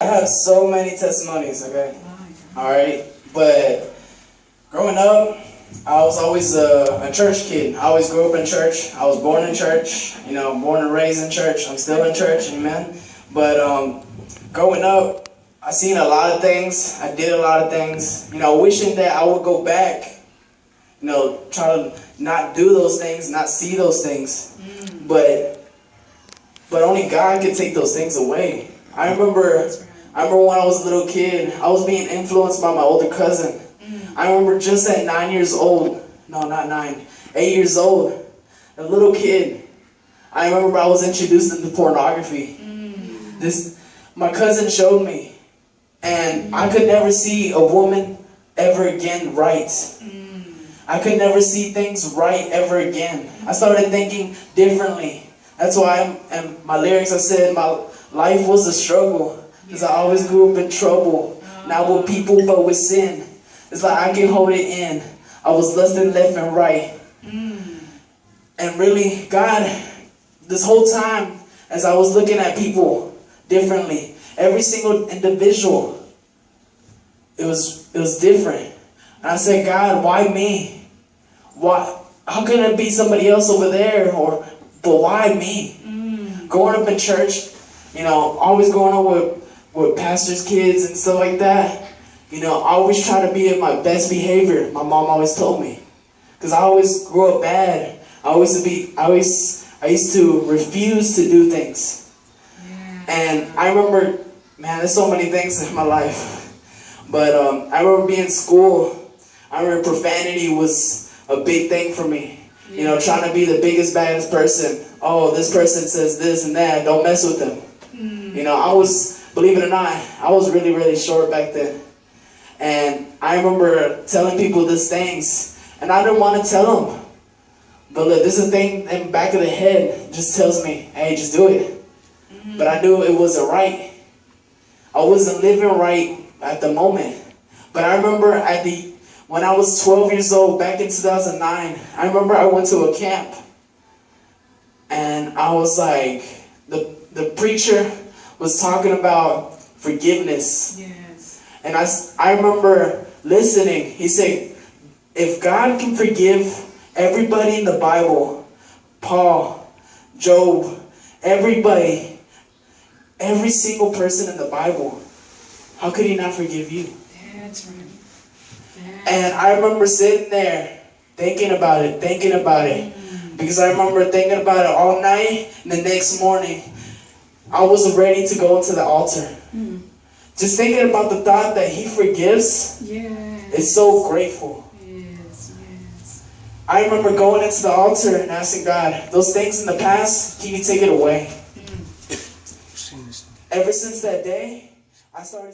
I have so many testimonies, okay? Alright, but growing up, I was always a church kid. I always grew up in church. I was born in church, born and raised in church. I'm still in church, amen. But growing up, I seen a lot of things. I did a lot of things, wishing that I would go back, try to not do those things, not see those things. But only God can take those things away. I remember when I was a little kid, I was being influenced by my older cousin. I remember just at 9 years old, no, not 9, 8 years old, a little kid, I remember I was introduced into pornography. My cousin showed me, and I could never see a woman ever again right. I could never see things right ever again. I started thinking differently. That's why in my lyrics I said my life was a struggle, because I always grew up in trouble. Not with people, but with sin. It's like I can hold it in. I was lusting left and right. And really, God, this whole time, as I was looking at people differently, every single individual, it was different. And I said, God, why me? Why? How can it be somebody else over there? But why me? Growing up in church, always growing up with pastors' kids and stuff like that. I always try to be in my best behavior. My mom always told me, because I always grew up bad. I used to refuse to do things. And I remember, man, there's so many things in my life. But I remember being in school. I remember profanity was a big thing for me. Trying to be the biggest, baddest person. Oh, this person says this and that. Don't mess with them. I was, believe it or not, I was really, really short back then. And I remember telling people these things, and I didn't want to tell them. But look, this is a thing in the back of the head just tells me, hey, just do it. But I knew it wasn't right. I wasn't living right at the moment. But I remember when I was 12 years old, back in 2009, I remember I went to a camp. And I was like, the preacher was talking about forgiveness. And I remember listening. He said, if God can forgive everybody in the Bible, Paul, Job, everybody, every single person in the Bible, how could he not forgive you? That's right. And I remember sitting there thinking about it. Because I remember thinking about it all night, and the next morning, I was ready to go into the altar. Just thinking about the thought that he forgives, it's so grateful. I remember going into the altar and asking God, those things in the past, can you take it away? Ever since that day, I started